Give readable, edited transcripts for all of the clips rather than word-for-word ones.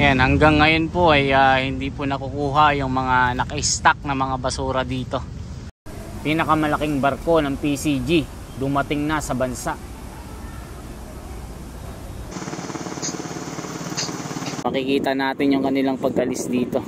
Ayan, hanggang ngayon po ay hindi po nakukuha yung mga naka-stack na mga basura dito. Pinakamalaking barko ng PCG dumating na sa bansa. Makikita natin yung kanilang pagkalis dito.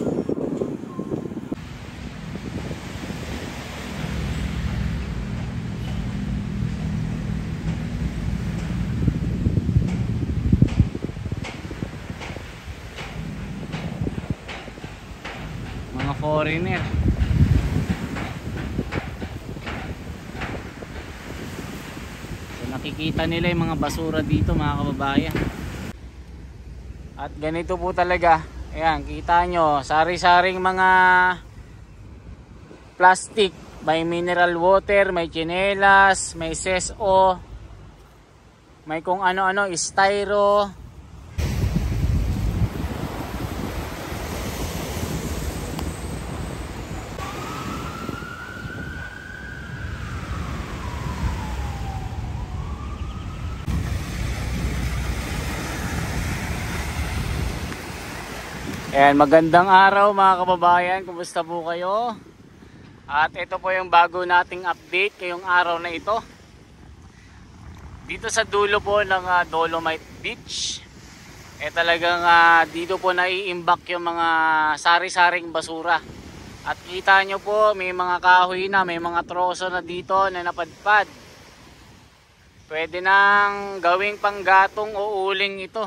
Mga foreigner. So nakikita nila yung mga basura dito, mga kababayan. At ganito po talaga. Ayan, kita nyo, sari-saring mga plastic. May mineral water, may tsinelas, may seso, may kung ano-ano, styro. Ayan, magandang araw mga kababayan, kumusta po kayo? At ito po yung bago nating update ngayong araw na ito. Dito sa dulo po ng Dolomite Beach, talagang dito po naiimbak yung mga sari-saring basura. At kita nyo po, may mga kahoy na, may mga troso na dito na napadpad. Pwede nang gawing panggatong o uling ito.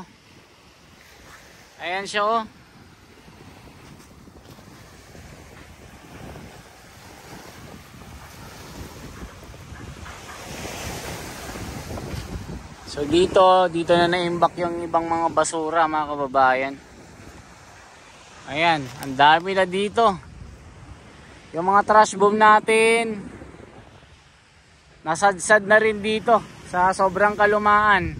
Ayan siya oh. So dito na naimbak yung ibang mga basura mga kababayan. Ayan, ang dami na dito. Yung mga trash boom natin nasadsad na rin dito sa sobrang kalumaan.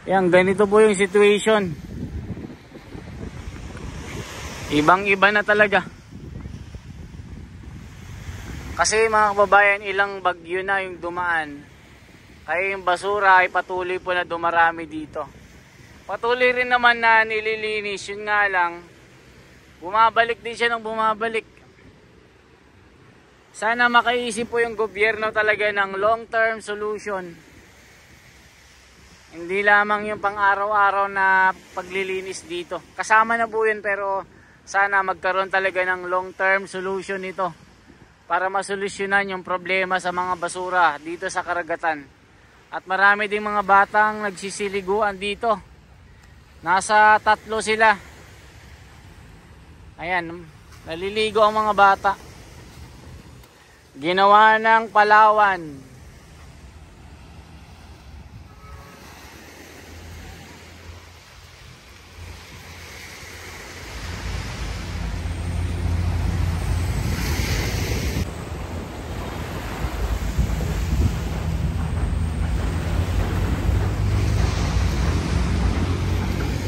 Ayan, ganito po yung situation. Ibang-iba na talaga. Kasi mga kababayan, ilang bagyo na yung dumaan. Kaya yung basura ay patuloy po na dumarami dito. Patuloy rin naman na nililinis. Yun nga lang, bumabalik din siya ng bumabalik. Sana makaisip po yung gobyerno talaga ng long-term solution. Hindi lamang yung pang-araw-araw na paglilinis dito. Kasama na po yun, pero sana magkaroon talaga ng long-term solution ito para masolusyonan yung problema sa mga basura dito sa karagatan. At marami ding mga batang nagsisiliguan dito. Nasa 3 sila. Ayan, naliligo ang mga bata. Ginawa ng Palawan.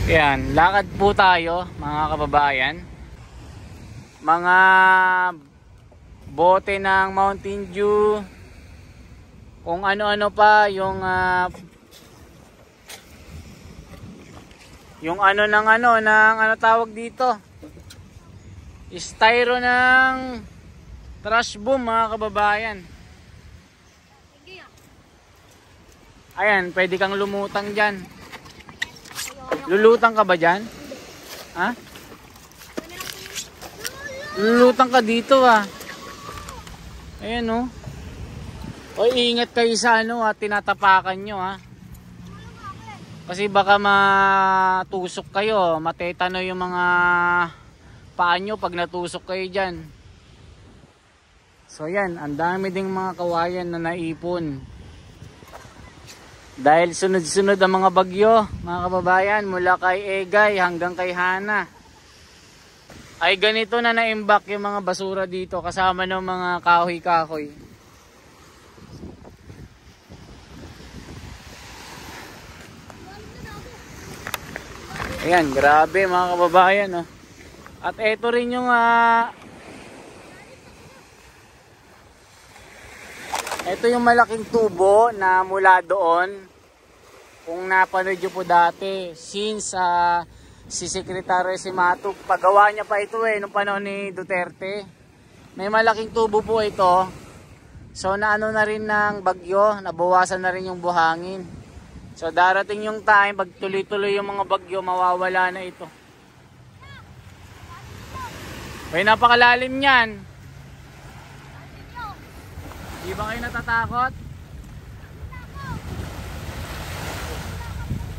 Ayan, lakad po tayo mga kababayan. Mga bote ng Mountain Dew, kung ano-ano pa, yung ano tawag dito, styro ng trash boom mga kababayan. Ayan, pwede kang lumutang dyan. Lulutang ka ba dyan? Ha? Lulutang ka dito ah. Ayan oh. O ingat kayo sa tinatapakan nyo ha. Kasi baka matusok kayo, matetano yung mga paa nyo pag natusok kayo dyan. So yan, ang dami ding mga kawayan na naipon. Dahil sunod-sunod ang mga bagyo, mga kababayan, mula kay Egay hanggang kay Hana, ay ganito na naimbak yung mga basura dito kasama ng mga kahoy-kahoy. Ayan, grabe mga kababayan oh. At eto rin yung Ito yung malaking tubo na mula doon. Kung napanood nyo po dati, since si Secretary Simatug, paggawa niya pa ito nung panahon ni Duterte. May malaking tubo po ito. So naano na rin ng bagyo, nabawasan na rin yung buhangin. So darating yung time, pag tuloy-tuloy yung mga bagyo, mawawala na ito. May napakalalim yan. Di ba kayo natatakot?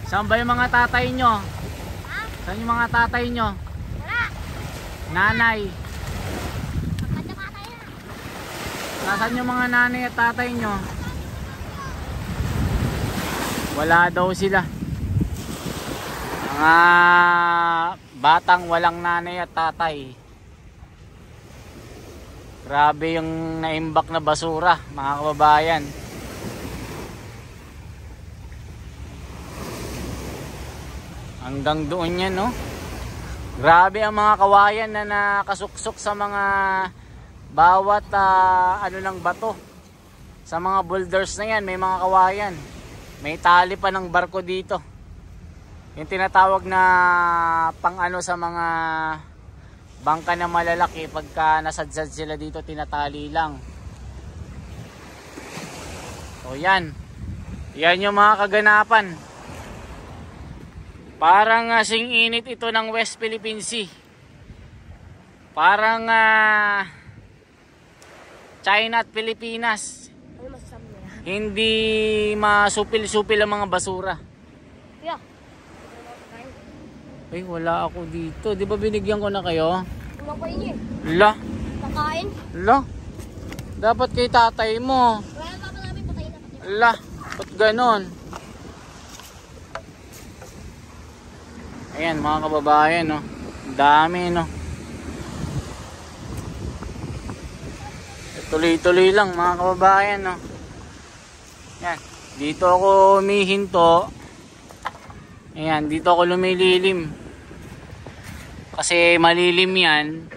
Saan ba yung mga tatay nyo? Ha? Saan yung mga tatay nyo? Wala. Nanay. Pagkatapatay na. Nasaan yung mga nanay at tatay nyo? Wala daw sila. Mga batang walang nanay at tatay. Grabe yung naimbak na basura, mga kababayan. Hanggang doon yan, no? Grabe ang mga kawayan na nakasuksok sa mga bawat ano ng bato. Sa mga boulders na yan, may mga kawayan. May tali pa ng barko dito. Yung tinatawag na pang ano sa mga bangka na malalaki, pagka nasadsad sila dito, tinatali lang. So yan. Yan yung mga kaganapan. Parang sing init ito ng West Philippine Sea. Parang China at Pilipinas. Ano masasabi mo na? Hindi masupil-supil ang mga basura. Kuya. Ay, wala ako dito. Di ba binigyan ko na kayo? Kumapain niyo eh. La, Kakain. la. Dapat kay tatay mo. Wala pa pa namin patayin na pati. La, ba't ganon? Ayan mga kababayan, no. Dami, no. Tuloy-tuloy lang mga kababayan, no. Yan. Dito ako humihinto. Ayan, dito ako lumililim. Kasi malilim yan.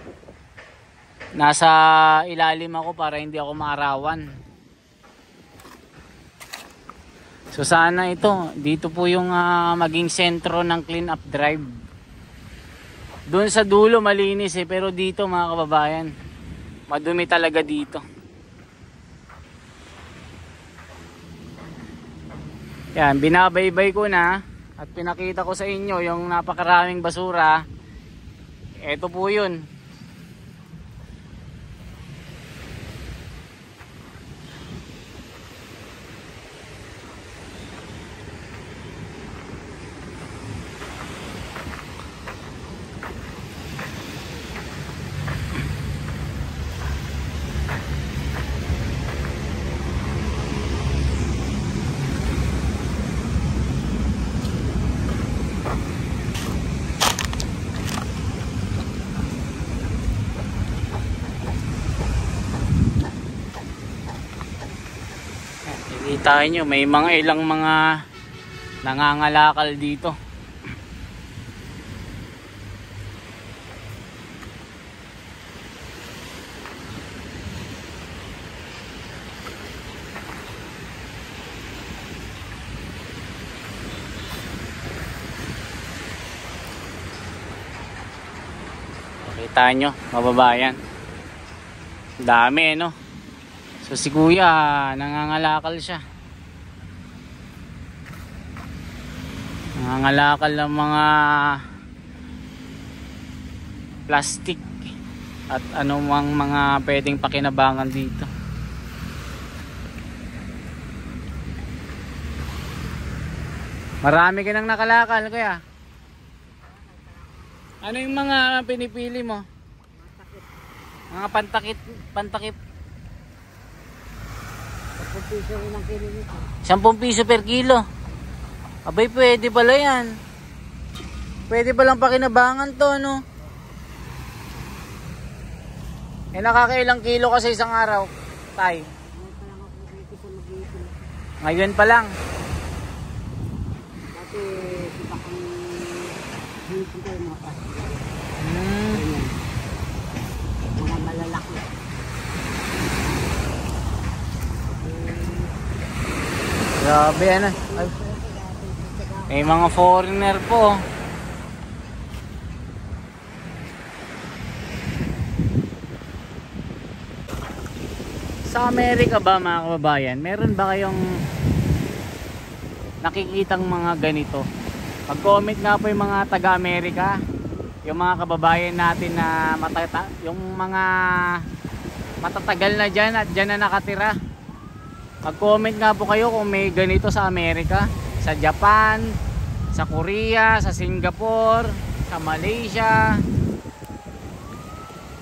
Nasa ilalim ako para hindi ako maarawan. So sana ito, dito po yung maging sentro ng clean up drive. Doon sa dulo malinis pero dito mga kababayan, madumi talaga dito. Yan, binabaybay ko na at pinakita ko sa inyo yung napakaraming basura. Ito po yun. Kita nyo, may mga ilang mga nangangalakal dito. Kita nyo, mababayan. Dami, no? So si kuya, nangangalakal siya. Nangangalakal ng mga plastic at anumang mga pwedeng pakinabangan dito. Marami ka nang nakalakal, kuya. Ano yung mga pinipili mo? Mga pantakip. 10 piso rin ang kilo nito. 10 piso per kilo. Abay, pwede pala yan. Pwede palang pakinabangan to, no? Eh, nakakailang kilo kasi isang araw, tay? Ngayon pa lang. Dati, kita kang hinisip ko yung mga plastic. Mga malalaki. Grabe ano. Ay. May mga foreigner po. Sa Amerika ba mga kababayan, meron ba kayong nakikitang mga ganito? Mag-comment nga po yung mga taga-Amerika, yung mga kababayan natin na yung mga matatagal na dyan at dyan na nakatira. Mag-comment nga po kayo kung may ganito sa Amerika, sa Japan, sa Korea, sa Singapore, sa Malaysia,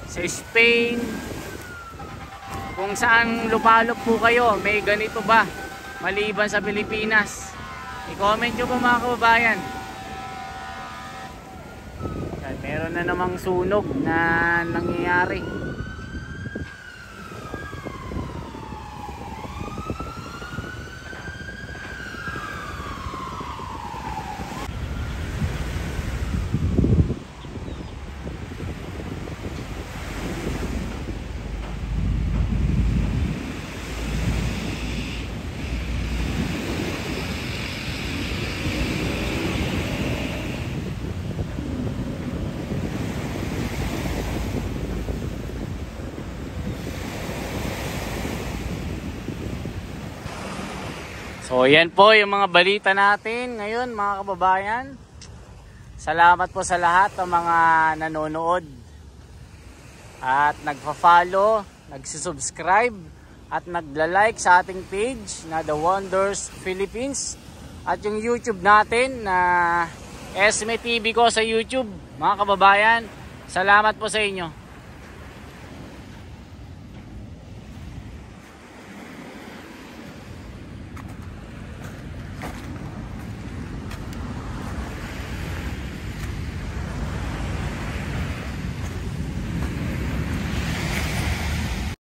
sa Spain. Kung saan lupalop po kayo, may ganito ba maliban sa Pilipinas? I-comment nyo po mga kababayan. Yan, meron na namang sunog na nangyayari. So yan po yung mga balita natin ngayon mga kababayan. Salamat po sa lahat ng mga nanonood at nagpa-follow, nagsusubscribe at nagla-like sa ating page na The Wonders Philippines at yung YouTube natin na Esme TV ko sa YouTube. Mga kababayan, salamat po sa inyo.